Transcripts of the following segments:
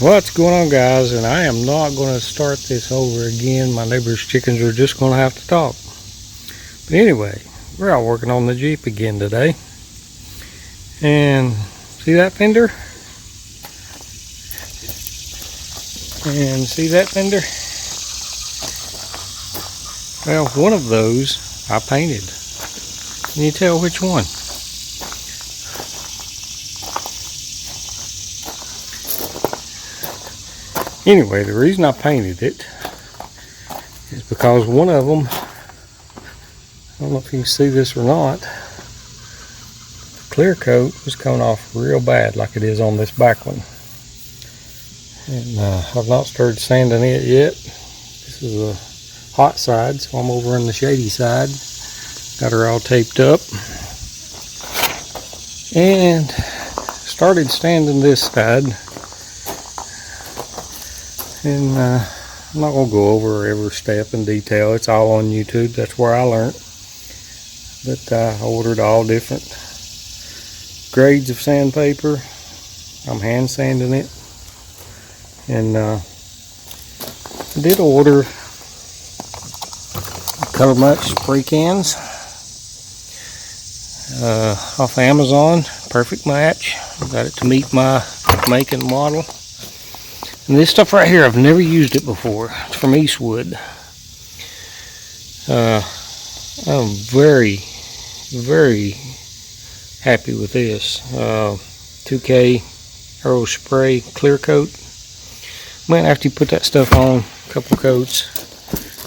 What's going on, guys? And I am not going to start this over again. My neighbor's chickens are just going to have to talk. But anyway, we're out working on the Jeep again today. And see that fender? And see that fender? Well, one of those I painted. Can you tell which one? Anyway, the reason I painted it is because one of them, I don't know if you can see this or not, the clear coat was coming off real bad like it is on this back one. And I've not started sanding it yet. This is a hot side, so I'm over on the shady side. Got her all taped up. And started sanding this side. And I'm not going to go over every step in detail. It's all on YouTube. That's where I learned. But I ordered all different grades of sandpaper. I'm hand sanding it. And I did order Color Match spray cans off Amazon. Perfect match. Got it to meet my make and model. And this stuff right here, I've never used it before. It's from Eastwood. I'm very, very happy with this. 2K Aero Spray Clear Coat. Man, after you put that stuff on, a couple coats,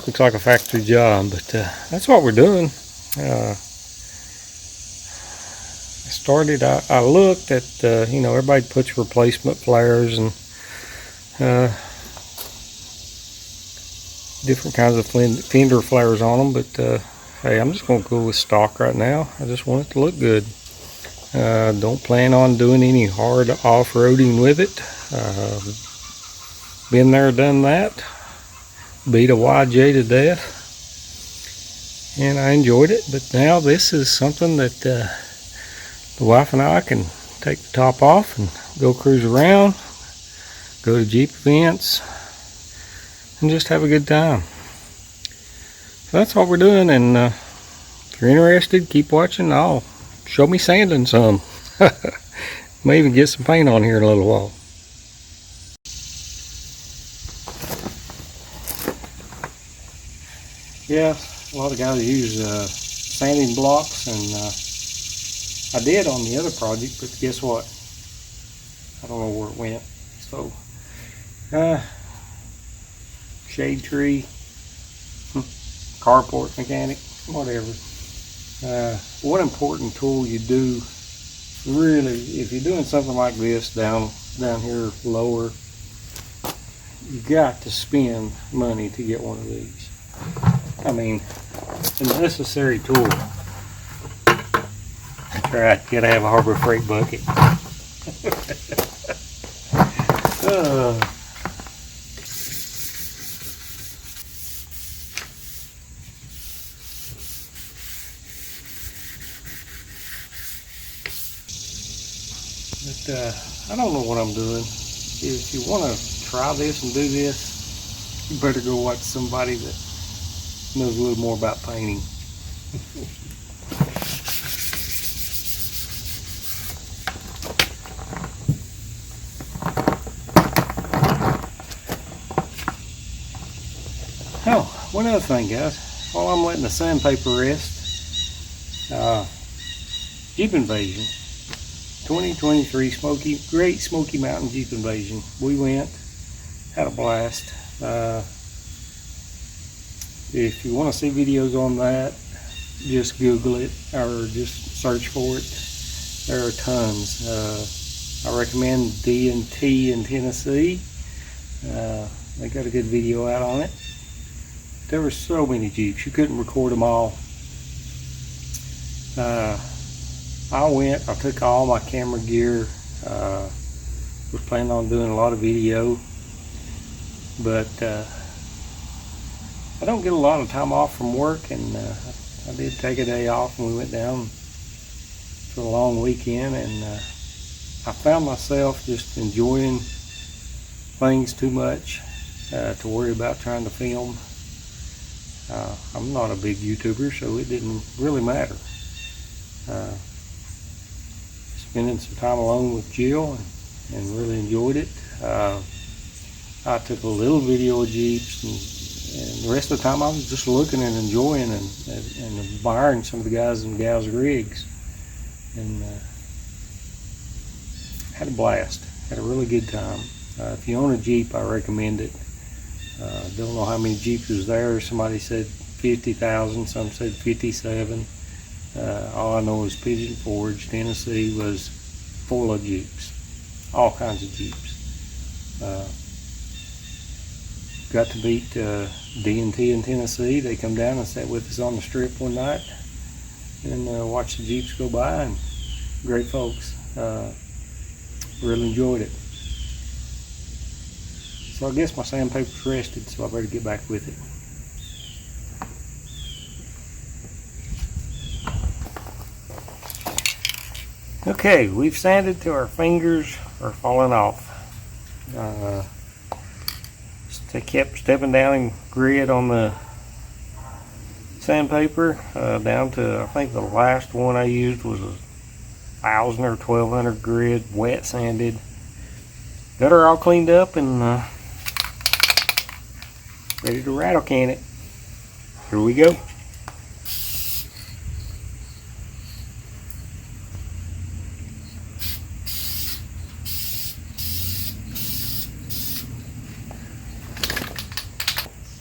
looks like a factory job. But that's what we're doing. I looked at, everybody puts replacement flares and different kinds of fender flares on them, but hey, I'm just going to go with stock right now. I just want it to look good. Don't plan on doing any hard off-roading with it. Been there, done that. Beat a YJ to death, and I enjoyed it. But now this is something that the wife and I can take the top off and go cruise around. Go to Jeep events and just have a good time. So that's what we're doing, and if you're interested, keep watching. I'll show me sanding some. May even get some paint on here in a little while. Yeah, a lot of guys use sanding blocks, and I did on the other project, but guess what? I don't know where it went. So shade tree, carport mechanic, whatever. One important tool you do, really, if you're doing something like this down here lower, you got to spend money to get one of these. I mean, it's a necessary tool. That's right, you gotta have a Harbor Freight bucket. I don't know what I'm doing. If you want to try this and do this, you better go watch somebody that knows a little more about painting. Oh, one other thing, guys. While I'm letting the sandpaper rest, Jeep Invasion 2023 Smokey, Great Smoky Mountain Jeep Invasion. We went, had a blast. If you want to see videos on that, just Google it or just search for it. There are tons. I recommend D&T in Tennessee. They got a good video out on it. There were so many Jeeps, you couldn't record them all. I took all my camera gear, was planning on doing a lot of video, but I don't get a lot of time off from work, and I did take a day off and we went down for a long weekend, and I found myself just enjoying things too much to worry about trying to film. I'm not a big YouTuber, so it didn't really matter. Spending some time alone with Jill and really enjoyed it. I took a little video of Jeeps, and the rest of the time I was just looking and enjoying and admiring some of the guys and gals' rigs, and had a blast. Had a really good time. If you own a Jeep, I recommend it. Don't know how many Jeeps was there. Somebody said 50,000, some said 57. All I know is Pigeon Forge, Tennessee was full of Jeeps, all kinds of Jeeps. Got to meet D&T in Tennessee. They come down and sat with us on the strip one night and watched the Jeeps go by, and great folks. Really enjoyed it. So I guess my sandpaper's rested, so I better get back with it. Okay, we've sanded till our fingers are falling off. They kept stepping down in grit on the sandpaper down to, I think the last one I used was 1,000 or 1,200 grit, wet sanded. Got her all cleaned up and ready to rattle can it. Here we go.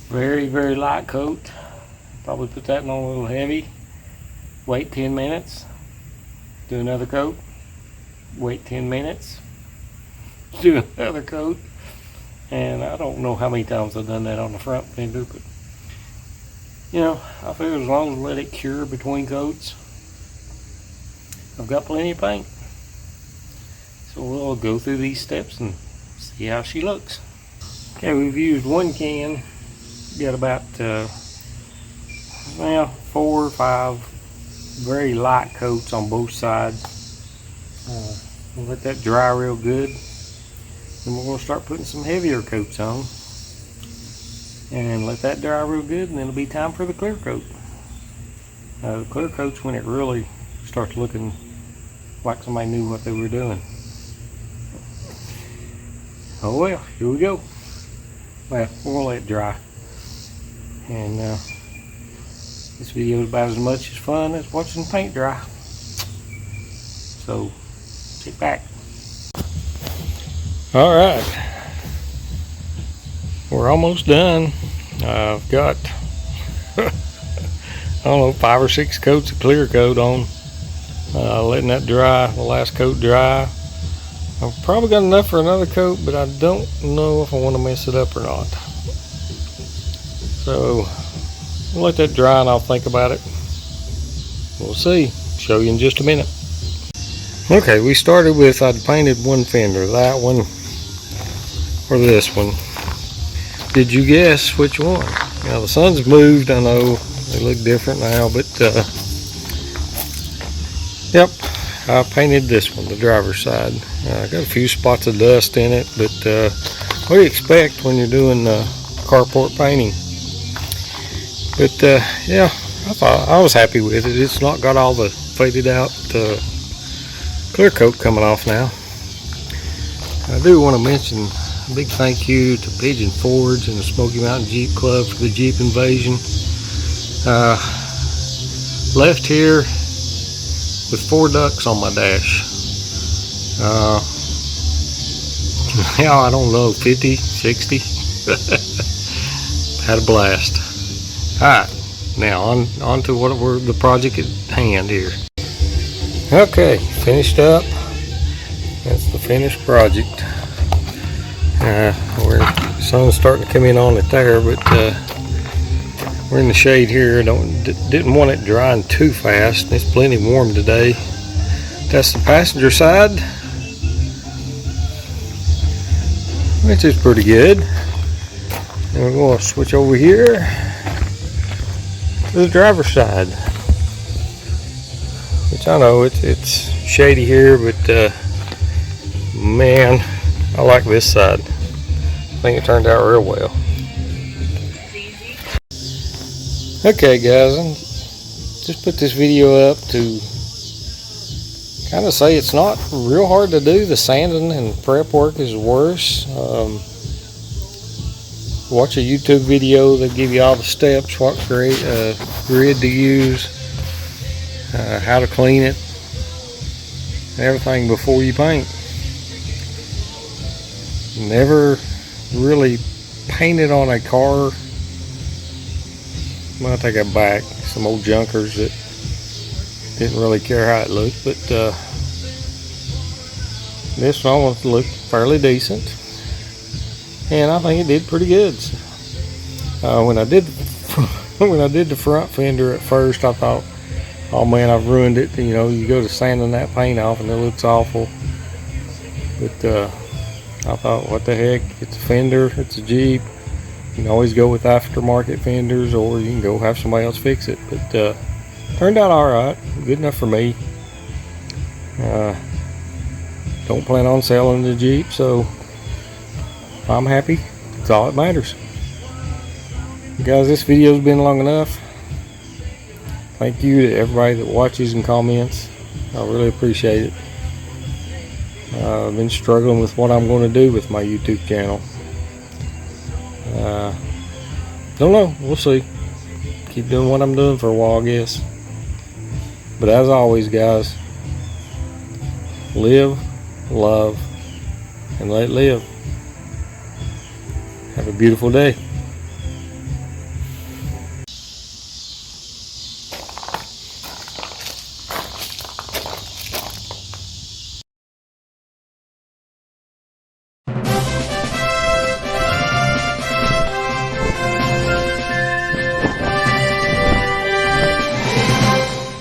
Very, very light coat. Probably put that on a little heavy. Wait 10 minutes. Do another coat. Wait 10 minutes. Do another coat. And I don't know how many times I've done that on the front fender, but you know, I figure as long as I let it cure between coats, I've got plenty of paint. So we'll go through these steps and see how she looks. Okay, we've used one can. Got about well, 4 or 5 very light coats on both sides. We'll let that dry real good. Then we're going to start putting some heavier coats on and let that dry real good, and then it'll be time for the clear coat. The clear coat's when it really starts looking like somebody knew what they were doing. Oh well, here we go. Well, we're going to let it dry. And this video is about as much as fun as watching paint dry. So, sit back. Alright. We're almost done. I've got, I don't know, 5 or 6 coats of clear coat on. Letting that dry, the last coat dry. I've probably got enough for another coat, but I don't know if I want to mess it up or not. So, we'll let that dry and I'll think about it. We'll see. Show you in just a minute. Okay, we started with, I'd painted one fender, that one or this one. Did you guess which one? Now the sun's moved, I know they look different now, but yep, I painted this one, the driver's side. Got a few spots of dust in it, but what do you expect when you're doing carport painting? But yeah, I was happy with it. It's not got all the faded out clear coat coming off now. I do want to mention a big thank you to Pigeon Forge and the Smokey Mountain Jeep Club for the Jeep invasion. Left here with 4 ducks on my dash. Now I don't know, 50, 60. Had a blast. Alright, now on to what we're the project at hand here. Okay, finished up. That's the finished project. The sun's starting to come in on it there, but we're in the shade here. Didn't want it drying too fast. It's plenty warm today. That's the passenger side, which is pretty good. And we're going to switch over here to the driver's side, which I know it's shady here, but man, I like this side. think it turned out real well. Okay guys, I just put this video up to kind of say it's not real hard to do. The sanding and prep work is worse. Watch a YouTube video that give you all the steps, what grid to use, how to clean it, and everything before you paint. Never really painted on a car. Well, I take that back. Some old junkers that didn't really care how it looked, but this one looked fairly decent, and I think it did pretty good. When I did the front fender at first, I thought, oh man, I've ruined it. You know, you go to sanding that paint off and it looks awful. But I thought, what the heck? It's a fender, it's a Jeep. You can always go with aftermarket fenders, or you can go have somebody else fix it. But turned out all right, good enough for me. Don't plan on selling the Jeep, so I'm happy. That's all that matters. Guys, this video's been long enough. Thank you to everybody that watches and comments. I really appreciate it. I've been struggling with what I'm going to do with my YouTube channel. Don't know, we'll see. Keep doing what I'm doing for a while, I guess. But as always, guys, live, love, and let live. Have a beautiful day.